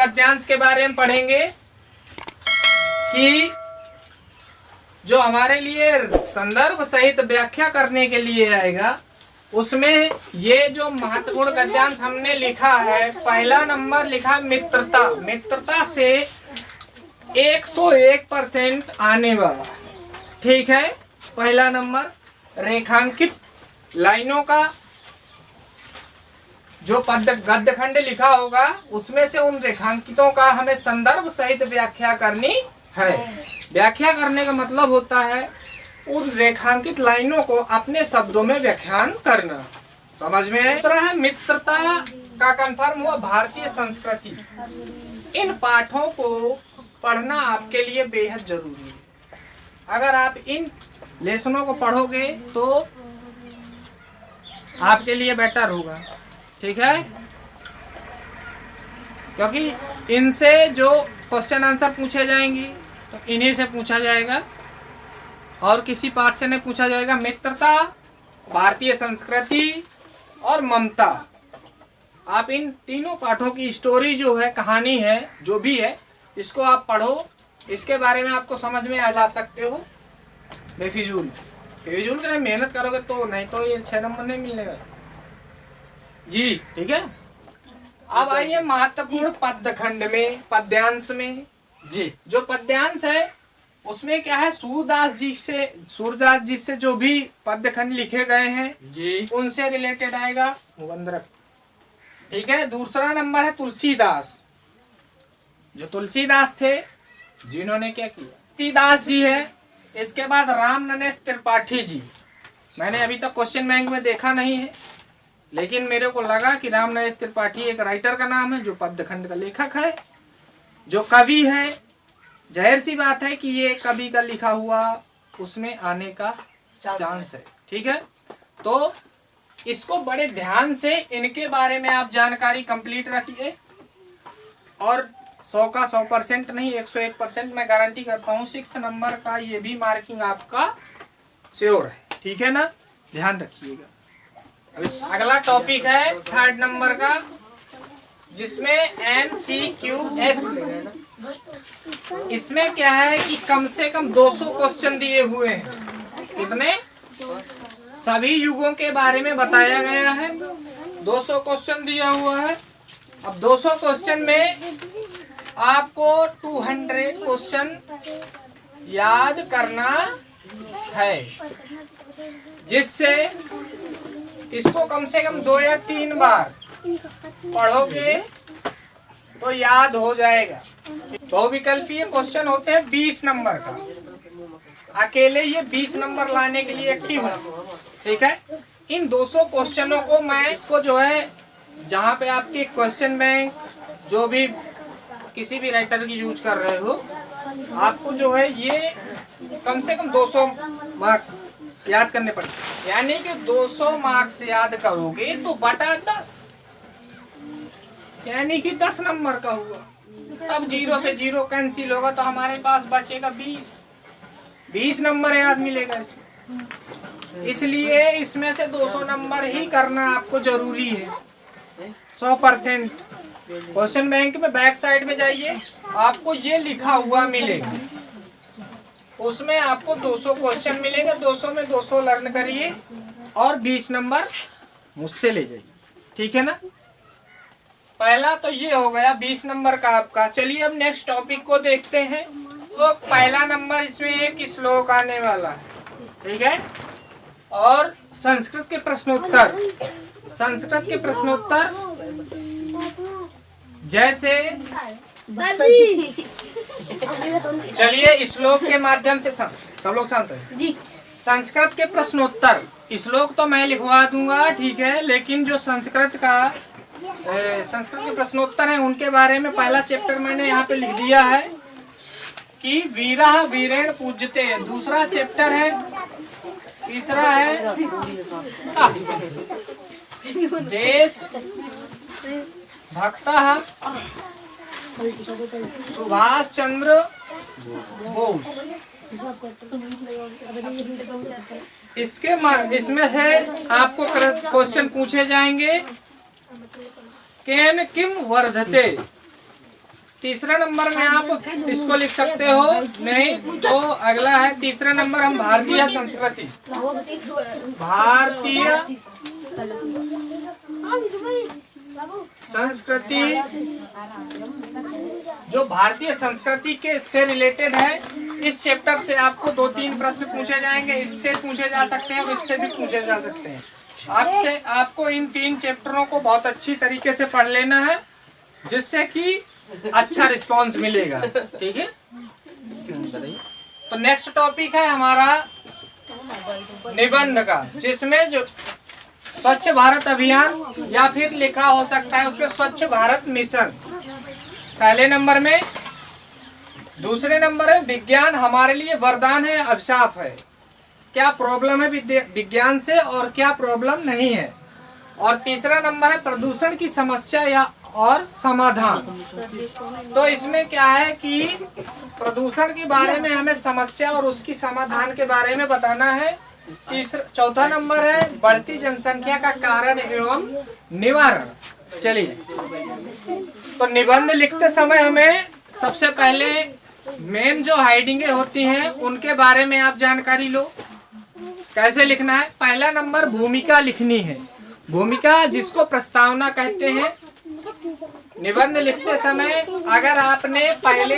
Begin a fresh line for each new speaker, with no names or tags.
गद्यांश के बारे में पढ़ेंगे कि जो हमारे लिए संदर्भ सहित व्याख्या करने के लिए आएगा, उसमें ये जो महत्वपूर्ण गद्यांश हमने लिखा है, पहला नंबर लिखा मित्रता। मित्रता से 101% आने वाला, ठीक है। पहला नंबर रेखांकित लाइनों का जो गद्य खंड लिखा होगा, उसमें से उन रेखांकितों का हमें संदर्भ सहित व्याख्या करनी है। व्याख्या करने का मतलब होता है उन रेखांकित लाइनों को अपने शब्दों में व्याख्यान करना। समझ में है? दूसरा है मित्रता का कंफर्म हुआ भारतीय संस्कृति। इन पाठों को पढ़ना आपके लिए बेहद जरूरी है। अगर आप इन लेसनों को पढ़ोगे तो आपके लिए बेटर होगा, ठीक है, क्योंकि इनसे जो क्वेश्चन आंसर पूछे जाएंगे तो इन्हीं से पूछा जाएगा और किसी पाठ से नहीं पूछा जाएगा। मित्रता, भारतीय संस्कृति और ममता, आप इन तीनों पाठों की स्टोरी जो है, कहानी है, जो भी है, इसको आप पढ़ो। इसके बारे में आपको समझ में आ जा सकते हो बेफिजूल। बेफिजूल के लिए मेहनत करोगे तो, नहीं तो ये 6 नंबर नहीं मिलने वाला जी, ठीक है। अब आइए महत्वपूर्ण पद्यखंड में, पद्यांश में जी। जो पद्यांश है उसमें क्या है, सूरदास जी से जो भी पद्यखंड लिखे गए हैं जी, उनसे रिलेटेड आएगा मुबंदरक, ठीक है। दूसरा नंबर है तुलसीदास। जो तुलसीदास थे, जिन्होंने क्या किया, तुलसीदास जी है। इसके बाद राम नरेश त्रिपाठी जी। मैंने अभी तक क्वेश्चन बैंक में देखा नहीं है, लेकिन मेरे को लगा कि राम नरेश त्रिपाठी एक राइटर का नाम है जो पद्यखंड का लेखक है, जो कवि है। जाहिर सी बात है कि ये कवि का लिखा हुआ उसमें आने का चांस है, ठीक है। तो इसको बड़े ध्यान से, इनके बारे में आप जानकारी कंप्लीट रखिए और 100 का 100% नहीं, 101% मैं गारंटी करता हूँ 6 नंबर का ये भी मार्किंग आपका श्योर है, ठीक है ना, ध्यान रखिएगा। अगला टॉपिक है 3rd नंबर का, जिसमें MCQS। इसमें क्या है कि कम से कम 200 क्वेश्चन दिए हुए हैं। कितने? सभी युगों के बारे में बताया गया है। 200 क्वेश्चन दिया हुआ है। अब 200 क्वेश्चन में आपको 200 क्वेश्चन याद करना है, जिससे इसको कम से कम 2 या 3 बार पढ़ोगे तो याद हो जाएगा। तो विकल्पीय क्वेश्चन होते हैं 20 नंबर का। अकेले ये 20 नंबर लाने के लिए एक्टिव है, ठीक है। इन 200 क्वेश्चनों को मैं इसको जो है, जहाँ पे आपके क्वेश्चन बैंक जो भी किसी भी राइटर की यूज कर रहे हो, आपको जो है ये कम से कम 200 मार्क्स याद करने पड़ेंगे। यानी कि 200 मार्क्स याद करोगे तो बटा 10, यानी कि 10 नंबर का हुआ। तब 0 से 0 कैंसिल होगा तो हमारे पास बचेगा 20 नंबर याद मिलेगा इसमें। इसलिए इसमें से 200 नंबर ही करना आपको जरूरी है 100%। क्वेश्चन बैंक में बैक साइड में जाइए, आपको ये लिखा हुआ मिलेगा, उसमें आपको 200 क्वेश्चन मिलेगा। 200 में 200 लर्न करिए और 20 नंबर मुझसे ले जाइए, ठीक है ना। पहला तो ये हो गया 20 नंबर का आपका। चलिए अब नेक्स्ट टॉपिक को देखते हैं। तो पहला नंबर इसमें एक श्लोक आने वाला है, ठीक है। और संस्कृत के प्रश्नोत्तर, संस्कृत के प्रश्नोत्तर जैसे, चलिए श्लोक के माध्यम से सब लोग शांत हैं। संस्कृत के प्रश्नोत्तर, श्लोक तो मैं लिखवा दूंगा, ठीक है, लेकिन जो संस्कृत के प्रश्नोत्तर हैं उनके बारे में पहला चैप्टर मैंने यहाँ पे लिख दिया है कि वीरः वीरेण पूज्यते। दूसरा चैप्टर है, तीसरा है देश भक्तः सुभाष चंद्र बोस। इसमें है आपको क्वेश्चन पूछे जाएंगे, केन किम वर्धते, तीसरा नंबर में आप इसको लिख सकते हो, नहीं तो अगला है तीसरा नंबर हम भारतीय संस्कृति। भारतीय संस्कृति, जो भारतीय संस्कृति के से रिलेटेड है, इस चैप्टर से आपको 2-3 प्रश्न पूछे जाएंगे। इससे पूछे जा सकते हैं और इससे भी पूछे जा सकते हैं। आपको इन 3 चैप्टरों को बहुत अच्छी तरीके से पढ़ लेना है, जिससे कि अच्छा रिस्पांस मिलेगा। ठीक है, तो नेक्स्ट टॉपिक है हमारा निबंध का, जिसमें जो स्वच्छ भारत अभियान या फिर लिखा हो सकता है उसमें स्वच्छ भारत मिशन पहले नंबर में। दूसरे नंबर है विज्ञान हमारे लिए वरदान है अभिशाप है, क्या प्रॉब्लम है विज्ञान से और क्या प्रॉब्लम नहीं है। और तीसरा नंबर है प्रदूषण की समस्या या और समाधान। तो इसमें क्या है कि प्रदूषण के बारे में हमें समस्या और उसकी समाधान के बारे में बताना है। चौथा नंबर है बढ़ती जनसंख्या का कारण एवं निवारण। चलिए, तो निबंध लिखते समय हमें सबसे पहले मेन जो हेडिंगें होती हैं उनके बारे में आप जानकारी लो, कैसे लिखना है। पहला नंबर भूमिका लिखनी है, भूमिका जिसको प्रस्तावना कहते हैं। निबंध लिखते समय अगर आपने पहले